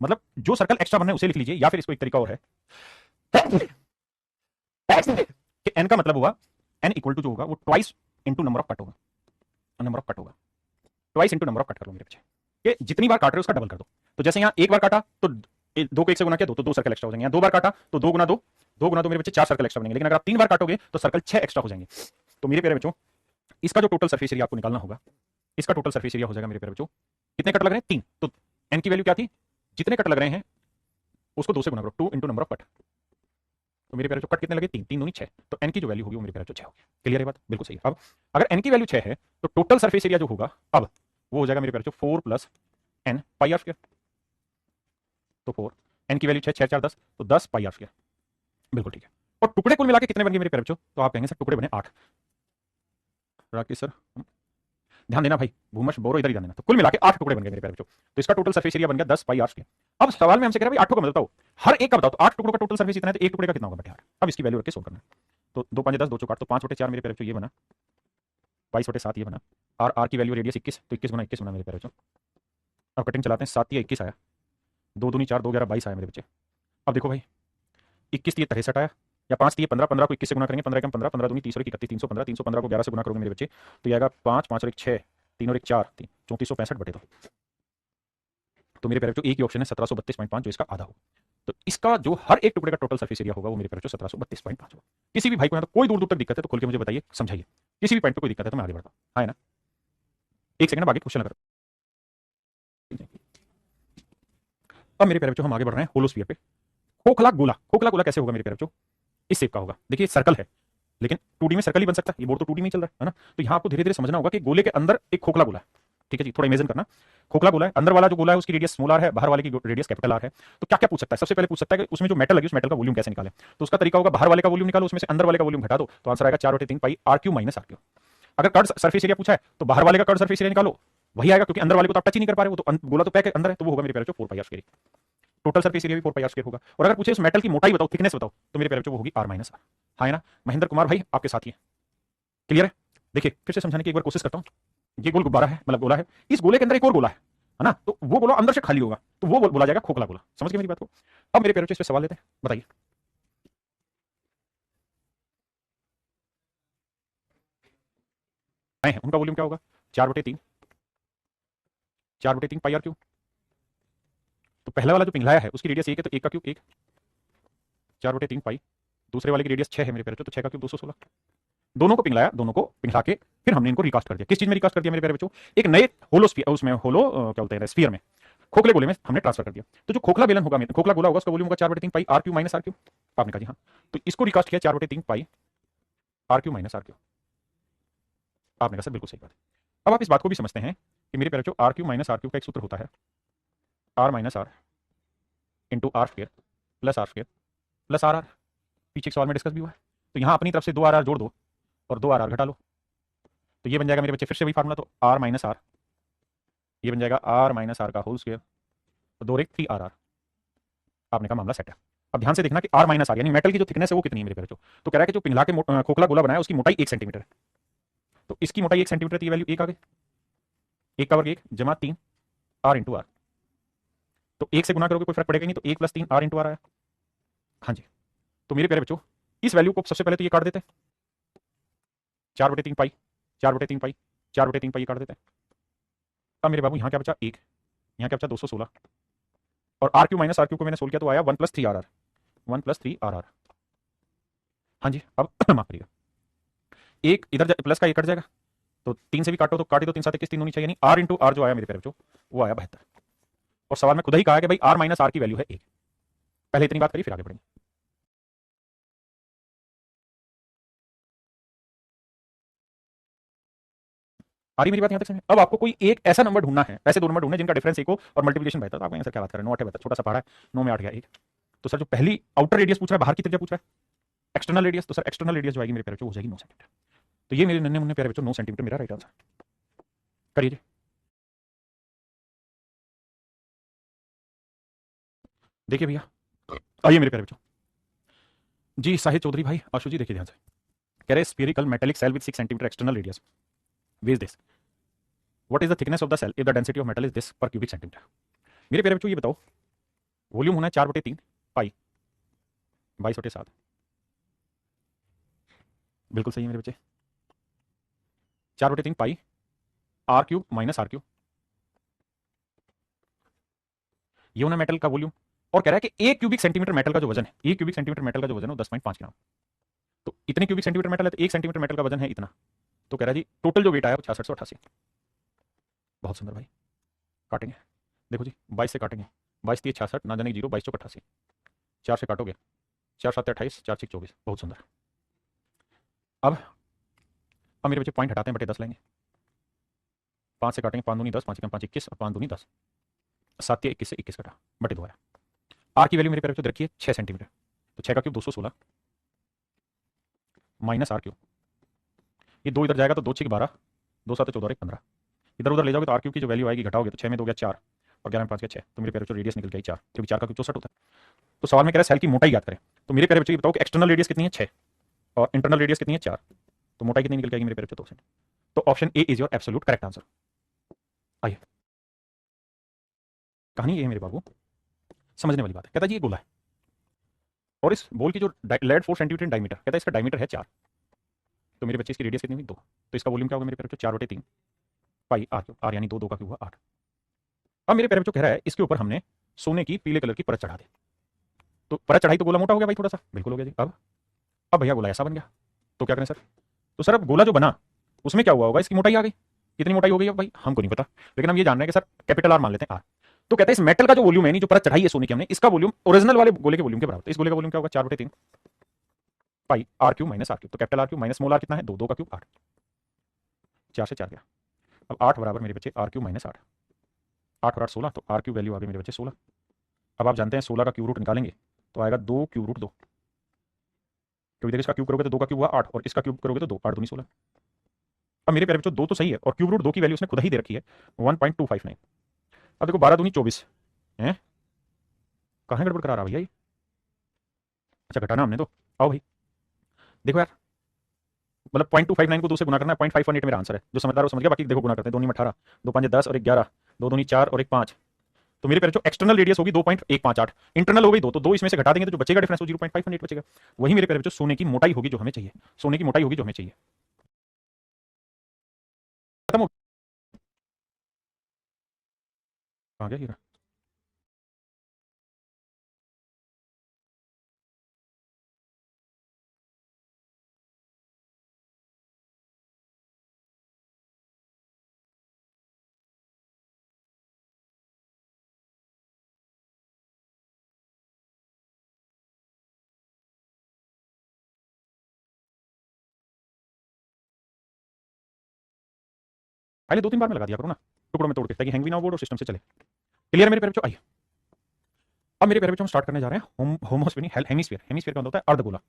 मतलब जो सर्कल एक्स्ट्रा बनना है उसे लिख लीजिए। या फिर इसको एक तरीका और है कि n का मतलब होगा, n इक्वल टू जो होगा वो twice into number of cut होगा, नंबर ऑफ कट होगा, twice into number of cut कर लो मेरे बच्चे, कि जितनी बार काट रहे हो उसका डबल कर दो। तो जैसे यहाँ एक बार काटा तो 2 को 1 से गुना किया, तो 2 सर्कल एक्स्ट्रा हो जाएंगे। यहाँ 2 बार काटा तो 2 गुना 2, 2 गुना 2 मेरे बच्चे 4 सर्कल एक्स्ट्रा बनेंगे। लेकिन अगर आप 3 बार काटोगे तो सर्कल 6 एक्स्ट्रा हो जाएंगे। तो मेरे प्यारे बच्चों, इसका जो टोटल सरफेस एरिया आपको निकालना होगा, इसका टोटल सरफेस एरिया हो जाएगा मेरे प्यारे बच्चों, कितने कट लग रहे हैं? 3। तो n की वैल्यू क्या थी? जितने कट लग रहे हैं उसको 2 से गुना करो, 2 इंटू नंबर ऑफ कट। तो मेरे प्यारे बच्चों कट कितने लगे? 3, 3 दूनी 6, तो n की जो वैल्यू होगी वो मेरे प्यारे बच्चों 6 होगी। क्लियर है बात? बिल्कुल सही। अब अगर n की वैल्यू 6 है तो टोटल सरफेस एरिया जो होगा अब वो हो जाएगा मेरे प्यारे बच्चों 4 + n πr²। तो 4, n की वैल्यू 6, 6 4 10, तो 10 πr²। बिल्कुल ठीक है। और टुकड़े कुल मिला के कितने बन गए मेरे प्यारे बच्चों? तो आप कहेंगे सर टुकड़े बने 8। राकेश सर ध्यान देना भाई, भूमश बोरो इधर ही ध्यान देना। तो कुल मिला के 8 टुकड़े बन गए मेरे प्यारे बच्चों। तो इसका टोटल सरफेस एरिया बन गया 10 πr²। अब सवाल में हमसे कह रहा है भाई 8 का बताओ, हर एक का बताओ, तो 8 टुकड़ों का टोटल सरफेस इतना है, तो एक टुकड़े का कितना होगा? 8। अब इसकी वैल्यू रख के सोल्व करना है। तो 2 5 10, 2 4 8, तो 5/4 मेरे प्यारे बच्चों ये बना, 22/7 ये बना, r की वैल्यू रेडियस 21, तो 21 गुना 21 बना मेरे प्यारे बच्चों। अब कटिंग चलाते हैं, 7 या 21 आया, 2 दूनी 4, 2 11 22 आया मेरे बच्चे। अब देखो भाई 21 ये 63 आया, या 5 3 15, 15 को 21 से गुना करेंगे, 15 15, 15 दूनी 30 और 31, 315, 315 को 11 से गुना करोगे मेरे बच्चे तो ये आएगा 5 5 और 1 6, 3 और 1 4, 3465/2। तो मेरे प्यारे बच्चों एक ही ऑप्शन है 1732.5, जो इसका आधा होगा। तो इसका जो हर एक टुकड़े का टोटल सरफेस एरिया होगा वो मेरे प्यारे बच्चों 1732.5 होगा। किसी भी भाई को यहाँ तो कोई दूर दूर तक दिक्कत है तो खोल के मुझे बताइए, समझाइए। किसी भी पॉइंट पे कोई दिक्कत है तो मैं आगे बढ़ता हूँ, है ना। एक सेकंड आगे क्वेश्चन लगा। अब मेरे प्यारे बच्चों हम आगे बढ़ रहे हैं होलोस्फीयर पे। खोखला गोला, खोखला गोला कैसे होगा मेरे प्यारे बच्चों? इस शेप का होगा। देखिए सर्कल है, लेकिन 2D में सर्कल ही बन सकता है, ये बोर्ड तो 2D में ही चल रहा है ना। तो यहाँ आपको धीरे धीरे समझना होगा कि गोले के अंदर एक खोखला गोला है, ठीक है जी, थोड़ा इमेजिन करना। खोखला गोला है, अंदर वाला जो गोला है उसकी रेडियस स्मॉल r है, बाहर वाले की रेडियस कैपिटल R है। तो क्या क्या पूछ सकता है? सबसे पहले पूछ सकता है कि उसमें जो मेटल लगी उस मेटल का वॉल्यूम कैसे निकालें। तो उसका तरीका होगा बाहर वाले का वॉल्यूम निकालो, उसमें से अंदर वाले का वॉल्यूम घटा दो, तो आंसर आएगा 4/3 पाई r³ - r³। अगर कर्व सरफेस एरिया पूछा है तो बाहर वाले का कर्व सरफेस एरिया निकालो, वही आएगा, क्योंकि अंदर वाले को तो आप टच ही नहीं कर पा रहे, वो तो गोला तो पैक अंदर है, तो वो होगा मेरे प्यारे बच्चों 4πr²। टोटल सरफेस एरिया भी 4πr² होगा। और अगर पूछे उस मेटल की मोटाई बताओ, थिकनेस बताओ, तो मेरे प्यारे बच्चों वो होगी r - r। हाँ है ना। महेंद्र कुमार भाई आपके साथ ही है, क्लियर है। देखिए फिर से समझाने की एक बार कोशिश करता हूँ। ये गोल गुब्बारा है, मतलब गोला है, इस गोले के अंदर एक और गोला है ना। तो वो गोला अंदर से खाली होगा, तो वो बोला जाएगा खोखला गोला। समझ गए मेरी बात को? अब मेरे प्यारे बच्चों इस पे सवाल लेते हैं, बताइए। हैं उनका वॉल्यूम क्या होगा? 4/3, 4/3 पाई आर क्यूब। तो पहला वाला जो पिघलाया है उसकी रेडियस 1 है, तो 1 का क्यूब 1, 4/3 पाई। दूसरे वाले की रेडियस 6 है मेरे प्यारे बच्चों, तो 6 का क्यूब 216। दोनों को पिघलाया, दोनों को पिघला के फिर हमने इनको रिकास्ट कर दिया। किस चीज में रिकास्ट कर दिया मेरे प्यारे बच्चों? एक नए होलो स्फीयर, उसमें होलो क्या बोलते हैं, स्फीयर में, खोखले गोले में हमने ट्रांसफर कर दिया। तो जो खोखला बेलन होगा, खोखला गोला होगा, उसका वॉल्यूम होगा 4/3 pi R Q minus R cube. आपने कहा जी हाँ, तो इसको रिकास्ट किया 4/3 pi R Q minus R cube. आपने कहा सर बिल्कुल सही बात है। अब आप इस बात को भी समझते हैं कि मेरे प्यारे बच्चों R Q minus R Q का एक सूत्र होता है, R minus R into R square plus R square plus R R. पीछे एक सवाल में डिस्कस भी हुआ है। तो यहाँ अपनी तरफ से 2 आर आर जोड़ दो और 2 आर आर घटा लो, तो ये बन जाएगा मेरे बच्चे फिर से वही फार्मूला, तो आर माइनस आर, ये बन जाएगा आर माइनस आर का होल स्क्वायर, तो 2 और 1 3 आर आर। आपने कहा मामला सेट है। अब ध्यान से देखना कि आर माइनस आर यानी मेटल की जो थिकनेस है वो कितनी है मेरे प्यारे बच्चों। तो कह रहा है कि जो पिघला के खोखला गोला बनाया उसकी मोटाई 1 सेंटीमीटर है, तो इसकी मोटाई 1 सेंटीमीटर की वैल्यू 1 आ गई, 1 का वर्ग 1 जमा 3 आर इंटू आर। तो 1 से गुना करोगे कोई फर्क पड़ेगा नहीं, तो 1 + 3 आर इंटू आर आया। हाँ जी, तो मेरे प्यारे बच्चों इस वैल्यू को सबसे पहले तो ये काट देते हैं, 4/3 पाई, 4/3 पाई, 4/3 पाई काट देते हैं। अब मेरे बाबू यहाँ क्या बचा 1, यहाँ क्या बचा 216, और R Q minus R Q को मैंने सोल्व किया तो आया 1 + 3 आर आर, 1 + 3 आर आर। हाँ जी, अब माफ करिएगा, एक इधर प्लस का ये कट जाएगा, तो 3 से भी काटो तो काटे, तो 3 7 21 3 होनी चाहिए, यानी आर इंटू आर जो आया मेरे प्यारे बच्चों वो आया 72। और सवाल में खुद ही कहा है कि भाई आर माइनस आर की वैल्यू है 1। पहले इतनी बात करिए फिर आगे बढ़ेंगे। आ रही मेरी बात यहाँ तक समझ? अब आपको कोई एक ऐसा नंबर ढूंढना है, ऐसे 2 नंबर ढूंढने जिनका डिफरेंस 1 हो और मल्टीप्लिकेशन बेहतर। तो आपको आंसर क्या बात कर रहे हैं, 9 8 बेहतर, छोटा सा पहाड़ है, 9 में 8 गया 1। तो सर जो पहली आउटर रेडियस पूछ रहा है, बाहर की त्रिज्या पूछ रहा है, एक्सटर्नल रेडियस, तो सर एक्सटर्नल रेडियस जो आएगी मेरे प्यारे बच्चों वो हो जाएगी 9 सेंटीमीटर। तो ये मेरे नन्हे मुन्ने प्यारे बच्चों 9 सेंटीमीटर मेरा राइट आंसर। करिए, देखिए भैया, आइए मेरे प्यारे बच्चों जी, साहिद चौधरी भाई, आशु जी, देखिए ध्यान से। कह रहे spherical metallic shell with 6 centimetre external radius, weighs this, what is the thickness of the shell if the density of metal is this per cubic centimetre. मेरे प्यारे बच्चों ये बताओ, वॉल्यूम होना है 4/3 पाई 22/7। बिल्कुल सही है मेरे बच्चे, 4/3 pi R cube minus R cube, ये होना मेटल का वॉल्यूम। और कह रहा है कि 1 क्यूबिक सेंटीमीटर मेटल का जो वजन है, 1 क्यूबिक सेंटीमीटर मेटल का जो वजन है वो 10.5 ग्राम। तो इतने क्यूबिक सेंटीमीटर मेटल है, तो 1 सेंटीमीटर मेटल का वजन है इतना। तो कह रहा है जी टोटल जो वेट आया वो 6688। बहुत सुंदर भाई, काटेंगे, देखो जी 22 से काटेंगे, 22 3 66, ना जाने 0, 22 चौक 88, 4 से काटोगे 4 7 28, 4 6 24। बहुत सुंदर। अब मेरे बच्चे पॉइंट हटाते हैं, बटे 10 लेंगे, 5 से काटेंगे, 5 दूनी 10, 5 एकम 5 21 और 5 दूनी 10, 7 21 से 21 कटा, बटे 2 आया। आर की वैल्यू मेरे प्यारे बच्चों रखिए 6 सेंटीमीटर, तो 6 का क्यूब 216 माइनस आर क्यूब, ये 2 इधर जाएगा तो 2 6 12, 2 7 14 1 15, इधर उधर ले जाओगे तो आर क्यूब की जो वैल्यू आएगी घटाओगे तो 6 में 2 गया 4 और 11 में 5 गया 6, तो मेरे प्यारे बच्चों रेडियस निकल गई 4, क्योंकि 4 का क्यूब 64 होता है। तो सवाल में कह रहा है सेल की मोटाई याद करें। तो मेरे प्यारे बच्चों ये बताओ कि एक्सटर्नल रेडियस कितनी है 6 और इंटरनल रेडियस कितनी है 4, तो मोटाई कितनी निकल जाएगी मेरे प्यारे बच्चों 2 सेंट। तो option A is your absolute correct answer. आइए, कहानी ये है मेरे बाबू, समझने वाली बात है। कहता जी ये गोला है और इस बॉल की जो लेड 4 सेंटीमीटर डायमीटर, कहता है इसका डायमीटर है 4, तो मेरे बच्चे इसकी रेडियस कितनी हुई 2, तो इसका वॉल्यूम क्या होगा मेरे प्यारे बच्चों 4/3 पाई आर क्यूब, आर यानी 2 2 का क्यूब हुआ 8। अब मेरे प्यारे बच्चों कह रहा है इसके ऊपर हमने सोने की पीले कलर की परत चढ़ा दी, तो परत चढ़ाई तो गोला मोटा हो गया भाई थोड़ा सा, बिल्कुल हो गया जी। अब भैया गोला ऐसा बन गया, तो क्या करें सर? तो सर अब गोला जो बना उसमें क्या हुआ होगा, इसकी मोटाई आ गई, कितनी मोटाई हो गई है भाई हमको नहीं पता, लेकिन हम ये जान रहे हैं कि सर कैपिटल आर मान लेते हैं आर। तो कहते हैं इस मेटल का जो वॉल्यूम है, नहीं जो परत चढ़ाई है सोने की हमने, इसका वॉल्यूम ओरिजिनल वाले गोले के वॉल्यूम के बराबर, तो इस गोले का वॉल्यूम क्या होगा 4/3 pi R cube minus R cube, तो capital R cube minus small R कितना है 2, 2 का क्यूब 8, 4 से 4 गया। अब 8 बराबर मेरे बच्चे आर क्यूब माइनस 8, 8 और 8 16, तो आर क्यूब वैल्यू आ गई मेरे बच्चे 16। अब आप जानते हैं 16 का क्यूब रूट निकालेंगे तो आएगा 2 क्यूब रूट 2, क्योंकि देखिए इसका क्यूब करोगे तो 2 का क्यूब हुआ 8 और इसका क्यूब करोगे तो 2, 8 दूनी 16। अब मेरे प्यारे बच्चों 2 तो सही है और क्यूब रूट 2 की वैल्यू उसने खुद ही दे रखी है 1.259। अब देखो 12 दूनी 24 है, कहाँ गड़बड़ करा रहा भैया ये? अच्छा घटाना हमने तो, आओ भाई देखो यार, मतलब 0.259 को 2 से गुना करना है, 0.518 मेरा आंसर है। जो समझदार वो समझ गया, बाकी देखो गुना करते हैं, 2 में 18, 2 5 10 और 1 11, 2 दूनी 4 और 1 5, तो मेरे पेरेंट्स एक्सटर्नल रेडियस होगी 2.158, इंटरनल हो गई 2, तो 2 इसमें से घटा देंगे तो जो बचेगा डिफरेंस वो 0.518 बचेगा। वही मेरे पेरेंट्स सोने की मोटाई होगी जो हमें चाहिए, सोने की मोटाई होगी जो हमें चाहिए। खत्म हो कहाँ गया हीरा? पहले 2-3 बार में लगा दिया करो ना, टुकड़ों में तोड़ के, ताकि हैंग भी ना हो बोर्ड और सिस्टम से चले। क्लियर है मेरे पेरेंट्स? आइए अब मेरे पेरेंट्स हम स्टार्ट करने जा रहे हैं होमोस्फीयर हेमिस्फीयर। हेमिस्फीयर का मतलब होता है अर्धगोला।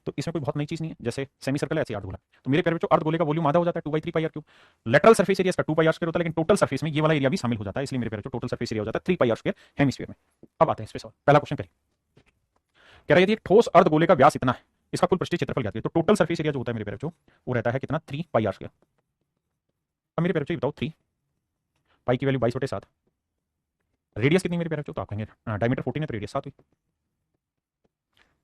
तो इसमें कोई बहुत नई चीज नहीं है, जैसे सेमी सर्कल है ऐसे अर्धगोला। तो मेरे पेरेंट्स अर्धगोले का वॉल्यूम आधा हो जाता है 2/3 pi R cube. Lateral surface area इसका 2 पाई आर स्क्वायर होता है, लेकिन टोटल सरफेस में ये वाला एरिया भी शामिल हो जाता है, इसलिए मेरे पेरेंट्स टोटल सरफेस एरिया हो जाता है 3 पाई आर स्क्वायर हेमिस्फीयर में। अब आते हैं इस पे सवाल। पहला क्वेश्चन करिए, कह रहा है यदि एक ठोस अर्धगोले का व्यास इतना है, इसका कुल पृष्ठीय क्षेत्रफल ज्ञात है, तो टोटल सरफेस एरिया जो होता है मेरे पेरेंट्स वो रहता है कितना? 3 पाई आर स्क्वायर। अब मेरे पेरेंट्स बताओ 3 पाई की वैल्यू 22/7, रेडियस कितनी मेरे पेरेंट्स? तो आप कहेंगे डायमीटर 14 है तो रेडियस 7 हुई।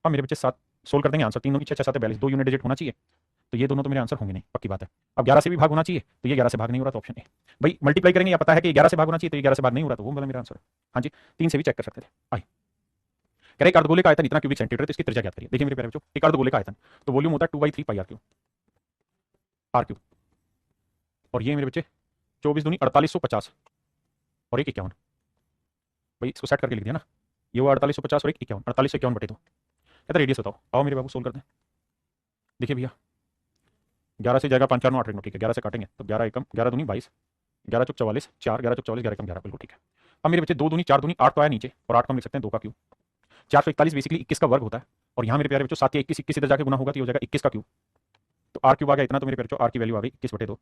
अब मेरे बच्चे 7 सोल्व कर देंगे, आंसर 3 6 6 7 42, 2 यूनिट डिजिट होना चाहिए, तो ये दोनों तो मेरे आंसर होंगे नहीं, पक्की बात है। अब 11 से भी भाग होना चाहिए, तो ये 11 से भाग नहीं हो रहा, तो ऑप्शन ए। भाई मल्टीप्लाई करेंगे, या पता है कि 11 से भाग होना चाहिए, तो ये 11 से भाग नहीं हो रहा, तो वो वाला मेरा आंसर है। हाँ जी, 3 से भी चेक कर सकते थे। आइए, कह रहे एक अर्धगोले का आयतन इतना क्यूबिक सेंटीमीटर, तो इसकी त्रिज्या ज्ञात करिए। देखिए मेरे प्यारे बच्चों, एक अर्धगोले का आयतन तो वॉल्यूम होता है 2/3 pi R cube, are cube, और ये मेरे बच्चे 24 दूनी 4850 और 1 51। भाई इसको सेट करके लिख दिया ना, ये वो 4850 और 1 51, 4851/2। कहता रेडियस बताओ। आओ मेरे बाबू सोल्व करते हैं। देखिए भैया 11 से जाएगा 5 4 9 8 9, ठीक है, 11 से काटेंगे तो 11 एकम 11 दूनी 22, 11 चौक 44 4, 11 चौक 44, 11 एकम 11, बिल्कुल ठीक है। अब मेरे बच्चे 2 दूनी 4 दूनी 8 तो आया नीचे, और 8 को हम लिख सकते हैं 2 का क्यूब। 441 बेसिकली 21 का वर्ग होता है, और यहाँ मेरे प्यारे बच्चों 7 या 21, 21 इधर जाके गुना होगा तो ये हो जाएगा 21 का क्यूब। तो आर क्यूब आ गया इतना, तो मेरे प्यारे बच्चों आर की वैल्यू आ गई 21/2,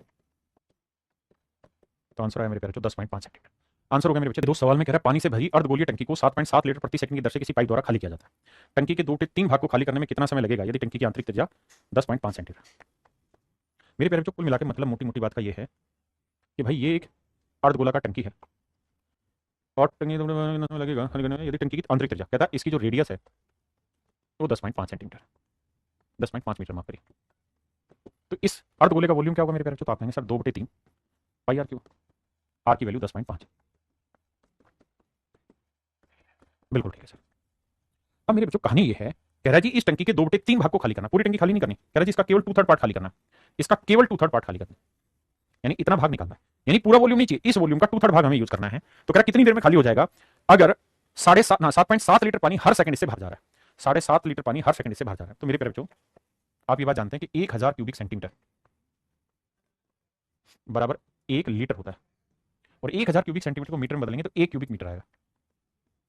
तो आंसर आया मेरे प्यारे बच्चों 10.5 सेंटीमीटर। आंसर हो गया मेरे बच्चे। दो सवाल में कह रहा है पानी से भरी अर्धगोलीय टंकी को 7.7 लीटर प्रति सेकंड की दर से किसी पाइप द्वारा खाली किया जाता है। टंकी के 2 3 भाग को खाली करने में कितना समय लगेगा यदि टंकी की आंतरिक त्रिज्या 10.5 सेंटीमीटर? मेरे प्यारे बच्चों कुल मिलाकर मतलब मोटी मोटी बात का ये है कि भाई ये एक अर्धगोला का टंकी है, और टंकी लगेगा खाली करने में यदि टंकी की आंतरिक त्रिज्या, कहता है इसकी जो रेडियस है वो 10.5 सेंटीमीटर, 10.5 मीटर माफ करिए। तो इस अर्धगोले का वॉल्यूम क्या होगा मेरे प्यारे बच्चों? तो आप कहेंगे sir 2/3 pi R cube, R की वैल्यू 10.5, बिल्कुल ठीक है सर। अब मेरे बच्चों कहानी ये है, कह रहा है जी इस टंकी के 2/3 भाग को खाली करना, पूरी टंकी खाली नहीं करनी, कह रहा है जी इसका केवल 2/3 पार्ट खाली करना, इसका केवल 2/3 पार्ट खाली करना, यानी इतना भाग निकालना है, यानी पूरा वॉल्यूम नहीं चाहिए, इस वॉल्यूम का 2/3 भाग हमें यूज करना है। तो कह रहा है कितनी देर में खाली हो जाएगा? अगर 7.7 लीटर पानी हर सेकंड इससे भर जा रहा है, 7.5 लीटर पानी हर सेकंड इससे भर जा रहा है, तो मेरे प्यारे बच्चों आप ये बात जानते हैं कि 1000 क्यूबिक सेंटीमीटर बराबर 1 लीटर होता है, और 1000 क्यूबिक सेंटीमीटर को मीटर में बदलेंगे तो 1 क्यूबिक मीटर आएगा।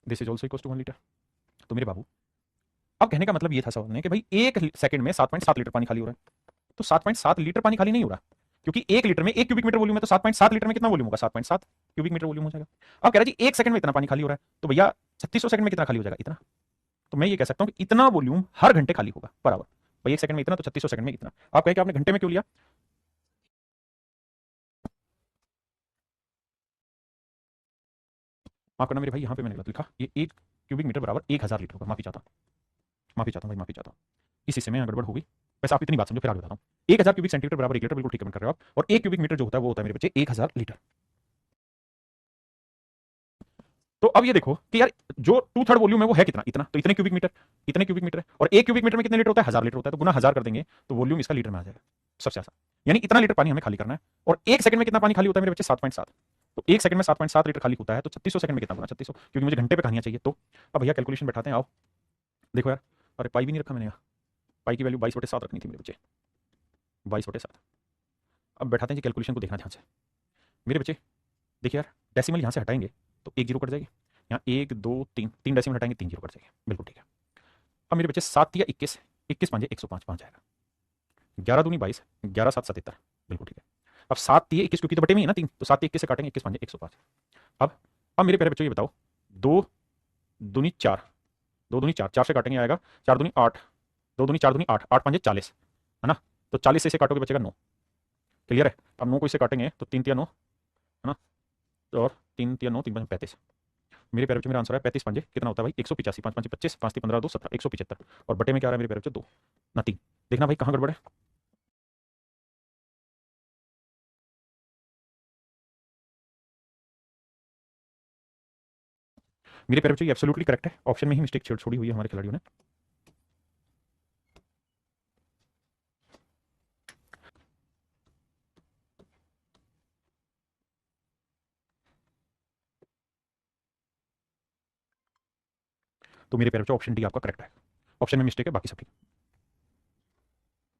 This is also equal to 1 litre. तो मेरे बाबू अब कहने का मतलब ये था सवाल में कि भाई 1 सेकंड में 7.7 लीटर पानी खाली हो रहा है, तो 7.7 लीटर पानी खाली नहीं हो रहा, क्योंकि 1 लीटर में 1 क्यूबिक मीटर वॉल्यूम है, तो 7.7 लीटर में कितना वॉल्यूम होगा? 7.7 क्यूबिक मीटर वॉल्यूम हो जाएगा। अब कह रहा है जी 1 सेकंड में इतना पानी खाली हो रहा है, तो भैया 3600 सेकंड में कितना खाली हो जाएगा? इतना। तो मैं ये कह सकता हूं कि इतना वॉल्यूम हर घंटे खाली होगा बराबर। भाई 1 सेकंड में इतना, तो 3600 सेकंड में इतना। आप कहें कि आपने घंटे में क्यों लिया? माफ करना मेरे भाई, यहाँ पे मैंने गलत लिखा, ये 1 क्यूबिक मीटर बराबर 1000 लीटर होगा। माफी चाहता हूँ, माफी चाहता हूँ भाई, माफी चाहता हूँ, इस हिस्से में गड़बड़ होगी। वैसे आप इतनी बात समझो, फिर आगे बताता हूँ। 1000 क्यूबिक सेंटीमीटर बराबर 1 लीटर, बिल्कुल ठीक कमेंट कर रहे हो आप। और 1 क्यूबिक मीटर जो होता है वो होता है मेरे बच्चे 1000 लीटर। तो अब ये देखो कि यार जो 2/3 वॉल्यूम है वो है कितना? इतना, तो इतने क्यूबिक मीटर, इतने क्यूबिक मीटर है, और 1 क्यूबिक मीटर में कितने लीटर होता है? 1000 लीटर होता है, तो गुना 1000 कर देंगे तो वॉल्यूम इसका लीटर में आ जाएगा, सबसे आसान। यानी इतना लीटर पानी हमें खाली करना है, और 1 सेकंड में कितना पानी खाली होता है मेरे बच्चे? 7.7। तो 1 सेकंड में 7.7 लीटर खाली होता है, तो 3600 सेकंड में कितना होगा? 3600, क्योंकि मुझे घंटे पे कहानियां चाहिए। तो अब भैया कैलकुलेशन बैठाते हैं, आओ देखो यार, अरे पाई भी नहीं रखा मैंने यहाँ, पाई की वैल्यू 22/7 रखनी थी मेरे बच्चे, 22/7। अब बैठाते हैं जी कैलकुलेशन को, देखना ध्यान से मेरे बच्चे। देखिए यार डेसिमल यहाँ से हटाएंगे तो 1 जीरो कट जाएगी, यहाँ 1 2 3, 3 डेसिमल हटाएंगे 3 जीरो कट जाएंगे, बिल्कुल ठीक है। अब मेरे बच्चे 7 या 21, 21 5 105 5 जाएगा, 11 दूनी 22, 11 7 77, बिल्कुल ठीक है। अब 7 3 21, क्योंकि तो बटे में ही है ना 3, तो 7 21 से काटेंगे 21 5 105। अब मेरे प्यारे बच्चों ये बताओ, 2 दूनी 4, 2 दूनी 4, 4 से काटेंगे आएगा 4 दूनी 8, 2 दूनी 4 दूनी 8, 8 5 40, है ना? तो 40 से इसे काटोगे बचेगा 9। क्लियर है? अब 9 को इसे काटेंगे तो 3 3 9, है ना? और 3 3 9, 3 5 35, मेरे प्यारे बच्चों मेरा आंसर है 35 पंजे कितना होता है भाई 185, 5 5 25, 5 3 15 2 17, 175 और बटे में क्या आ रहा है मेरे प्यारे बच्चों 2 ना 3। देखना भाई कहाँ गड़बड़ है। मेरे प्यारे बच्चों ये एब्सोल्युटली करेक्ट है, ऑप्शन में ही मिस्टेक छोड़ी हुई है हमारे खिलाड़ियों ने। तो मेरे प्यारे बच्चों ऑप्शन डी आपका करेक्ट है, ऑप्शन में मिस्टेक है, बाकी सब ठीक।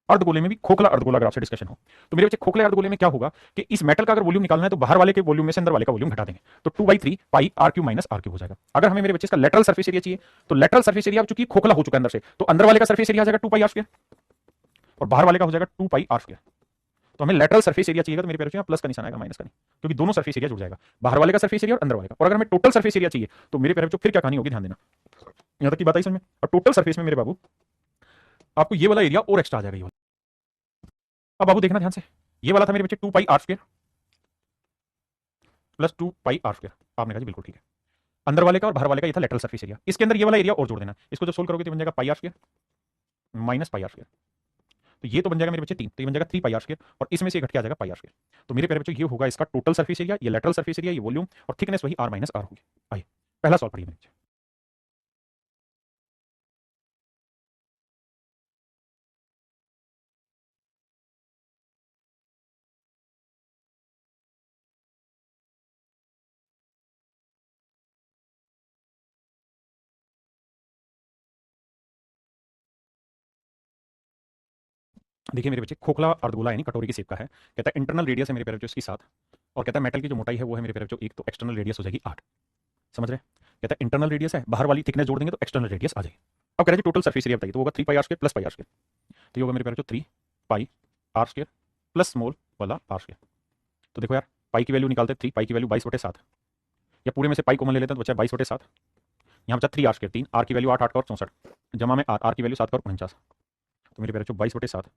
अर्धगोले में भी खोखला अर्धगोला अगर आपसे डिस्कशन हो तो मेरे बच्चे खोखले अर्धगोले में क्या होगा कि इस मेटल का अगर वॉल्यूम निकालना है तो बाहर वाले के वॉल्यूम में से अंदर वाले का वॉल्यूम घटा देंगे, तो 2/3 pi R Q minus R cube हो जाएगा। अगर हमें मेरे बच्चे इसका लेटरल सरफेस एरिया चाहिए तो लेटरल सरफेस एरिया चूंकि खोखला हो चुका है अंदर से, तो अंदर वाले का सरफेस एरिया आ जाएगा 2 पाई आर स्क्वायर और बाहर वाले का हो जाएगा 2 पाई आर स्क्वायर। तो हमें लेटरल सरफेस एरिया चाहिए तो मेरे प्यारे बच्चों प्लस का निशान आएगा, माइनस का नहीं, क्योंकि दोनों सरफेस एरिया जुड़ जाएगा, बाहर वाले का सरफेस एरिया और अंदर वाले का। और अगर हमें टोटल सरफेस एरिया चाहिए तो मेरे प्यारे बच्चों फिर क्या कहानी होगी, ध्यान देना, यहां तक की बात आई समझ में। और टोटल सरफेस में मेरे बाबू आपको ये वाला एरिया और एक्स्ट्रा आ जाएगा, ये वाला। अब बाबू देखना ध्यान से, ये वाला था मेरे बच्चे 2 pi R square plus 2 pi R square, आपने कहा जी बिल्कुल ठीक है। अंदर वाले का और बाहर वाले का ये था लेटरल सरफेस एरिया, इसके अंदर ये वाला एरिया और जोड़ देना, इसको जब सोल्व करोगे तो बन जाएगा pi R square minus pi R square, तो ये तो बन जाएगा मेरे बच्चे 3, तो ये बन जाएगा 3 पाई आर स्क्वायर और इसमें से घट के आ जाएगा पाई आर स्क्वायर। तो मेरे प्यारे बच्चों ये होगा इसका टोटल सरफेस एरिया, ये लेटरल सरफेस एरिया, ये वॉल्यूम और थिकनेस वही आर माइनस आर होगी। आइए पहला सॉल्व पढ़िए मेरे बच्चे। देखिए मेरे बच्चे खोखला अर्धगोला यानी कटोरी की शेप का है, कहता है इंटरनल रेडियस है मेरे प्यारे बच्चों इसकी 7 और कहता है मेटल की जो मोटाई है वो है मेरे प्यारे बच्चों 1, तो एक्सटर्नल रेडियस हो जाएगी 8। समझ रहे हैं, कहता है इंटरनल रेडियस है, बाहर वाली थिकनेस जोड़ देंगे तो एक्सटर्नल रेडियस आ जाएगी। अब कह रहे हैं टोटल सरफेस एरिया बताइए, तो होगा 3 pi R square plus pi R square, तो ये होगा मेरे प्यारे बच्चों 3 pi R square plus small वाला आर स्क्वायर। तो देखो यार पाई की वैल्यू निकालते हैं, 3 पाई की वैल्यू 22/7 या पूरे में से पाई कॉमन ले लेते हैं तो बचा 22/7, यहाँ बचा 3 आर स्क्वायर, 3 आर की वैल्यू 8 8 और 64 जमा में आर की वैल्यू 7 और 49, तो मेरे प्यारे बच्चों 22/7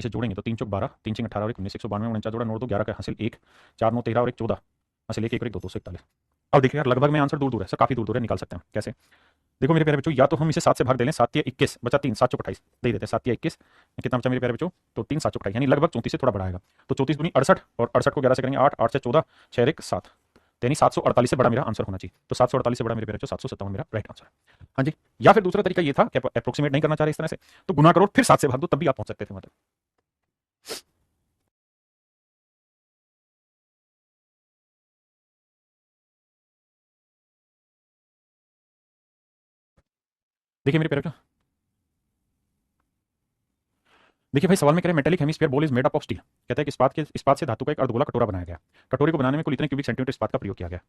इसे जोड़ेंगे तो 3 चौक 12, 3 6 18 और 1 19, 192 49 जोड़ा 9 2 11 का हासिल 1, 4 9 13 और 1 14 हासिल 1 1 और 1 2 241। अब देखिए यार लगभग में आंसर दूर दूर है सर, काफी दूर दूर है, निकाल सकते हैं कैसे। देखो मेरे प्यारे बच्चों या तो हम इसे 7 से भाग दे लें, 7 या 21 बचा 3 7 चौक 28 दे देते हैं, 7 या 21 कितना बचा मेरे प्यारे बच्चों, तो 3 7 चौक 28 यानी लगभग 34 से थोड़ा बड़ा आएगा, तो 34 दूनी 68 और 68 को 11 से करेंगे 8 8 से 14 6 1 7, यानी 748 से बड़ा मेरा आंसर होना चाहिए, तो 748 से बड़ा मेरे प्यारे बच्चों 757 मेरा राइट आंसर है। हाँ जी, या फिर दूसरा तरीका ये था कि अप्रोक्सीमेट नहीं करना चाह रहे इस तरह से, तो गुना करो फिर 7 से भाग दो तब भी आप पहुंच सकते थे मतलब। देखिए मेरे प्यारे, देखिए भाई सवाल में कह रहे हैं metallic hemisphere ball is made up of steel, कहता है कि इस्पात से धातु का एक अर्धगोला कटोरा बनाया गया, कटोरे को बनाने में कुल इतने क्यूबिक सेंटीमीटर इस्पात का प्रयोग किया गया।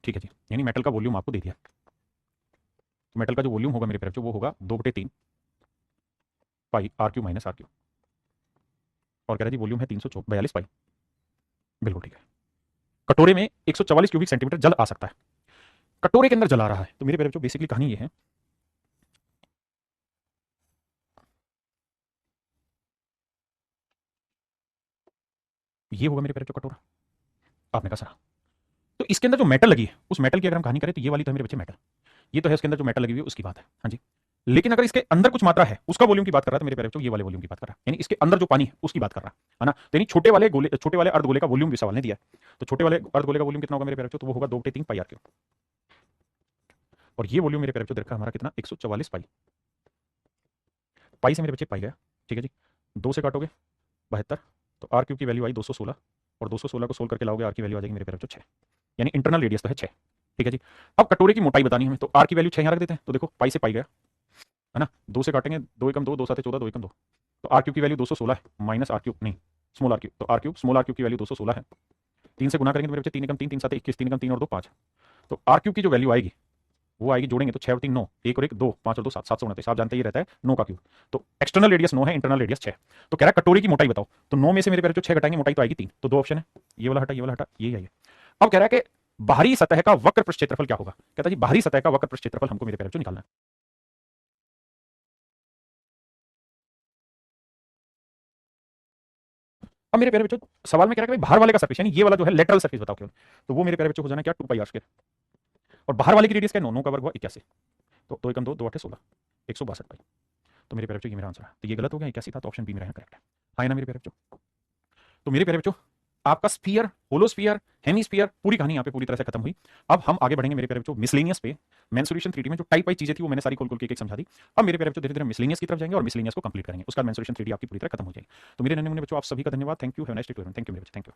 ठीक है जी, यानी मेटल का वॉल्यूम आपको दे दिया, तो मेटल का जो वॉल्यूम होगा मेरे प्यारे वो होगा 2/3 pi R Q minus R cube, और कह रहा है जी वॉल्यूम है 342 पाई, बिल्कुल ठीक है। कटोरे में 144 क्यूबिक सेंटीमीटर जल आ सकता है, कटोरे के अंदर जल आ रहा है, तो मेरे प्यारे बेसिकली कहानी ये है, ये होगा मेरे प्यारे कटोरा, आपने कहा सर तो इसके अंदर जो मेटल लगी है उस मेटल की अगर हम कहानी करें तो ये वाली तो है मेरे बच्चे मेटल, ये तो है इसके अंदर जो मेटल लगी हुई है उसकी बात है। हाँ जी, लेकिन अगर इसके अंदर कुछ मात्रा है उसका वॉल्यूम की बात कर रहा है तो मेरे प्यारे बच्चों ये वाले वॉल्यूम की बात कर रहा है, यानी इसके अंदर जो पानी है उसकी बात कर रहा है ना, तो यानी छोटे वाले अर्धगोले का वॉल्यूम भी सवाल ने दिया है, तो छोटे वाले अर्धगोले का वॉल्यूम कितना होगा मेरे प्यारे बच्चों, तो वो होगा 2/3 पाई आर क्यू, और ये वॉल्यूम मेरे प्यारे बच्चों देखा हमारा कितना 144 पाई, पाई से मेरे बच्चे पाई गया, ठीक है जी, 2 से काटोगे 72, तो आर क्यू की वैल्यू आई 216 और 216 को सोल्व करके लाओगे आर की वैल्यू आ जाएगी मेरे प्यारे बच्चों 6, यानी इंटरनल रेडियस तो है 6। ठीक है जी, अब कटोरे की मोटाई बतानी हमें, तो आर की वैल्यू 6 यहाँ रख देते हैं, तो देखो पाई से पाई गया है ना, 2 से काटेंगे 2 एकम 2 2 7 14 2 एकम 2, तो आर क्यू की वैल्यू 216 है माइनस आर क्यू नहीं स्मॉल आर क्यू, तो R Q small R Q की वैल्यू 216 है, 3 से गुना करेंगे तो मेरे बच्चे 3 एकम 3 3 7 21, 3 एकम 3 और 2 5, तो आर क्यू की जो वैल्यू आएगी वो आएगी, जोड़ेंगे तो 6 और 3 9, 1 और 1 2 5 और 2 7 729, आप जानते ही रहता है 9 का क्यूब, तो एक्सटर्नल रेडियस 9 है, इंटरनल रेडियस 6, तो कह रहा है कटोरी की मोटाई बताओ, तो 9 में से मेरे प्यारे 6 घटाएंगे मोटाई तो आएगी 3, तो 2 ऑप्शन है, ये वाला हटा ये वाला हटा ये आइए। अब कह रहा है कि बाहरी सतह का वक्र पृष्ठ क्षेत्रफल क्या होगा, कहता है जी बाहरी सतह का वक्र पृष्ठ क्षेत्रफल हमको मेरे प्यारे निकालना है। अब मेरे प्यारे बच्चों सवाल में कह रहा है कि भाई बाहर वाले का सरफेस यानी ये वाला जो है लेटरल सरफेस बताओ केवल, तो वो मेरे प्यारे बच्चों हो जाना क्या 2 पाई आर स्क्वायर, और बाहर वाले की रेडियस क्या है, 9 का वर्ग हुआ 81, तो 2 एकम 2, 2 8 16, 162 पाई। तो मेरे प्यारे बच्चों ये मेरा आंसर है। तो ये गलत हो गया, 81 था, तो ऑप्शन बी मेरा यहाँ करेक्ट है। हाँ है ना मेरे प्यारे बच्चों। तो मेरे प्यारे बच्चों आपका स्फीयर, होलोस्फीयर, हेमीस्फीयर, पूरी कहानी यहाँ पे पूरी तरह से खत्म हुई। अब हम आगे बढ़ेंगे मेरे प्यारे बच्चों मिसलेनियस पे। मेंसुरेशन 3D में जो टाइप वाइज चीजें थी वो मैंने सारी खोल खोल के एक समझा दी। अब मेरे प्यारे बच्चों धीरे धीरे मिसलेनियस की तरफ जाएंगे और मिसलेनियस को कंप्लीट करेंगे, उसका मेंसुरेशन 3D आपकी पूरी तरह खत्म हो जाएगी। तो मेरे नन्हे मुन्ने बच्चों आप सभी का धन्यवाद, thank you, have a nice day to everyone, thank you मेरे बच्चे, थैंक यू।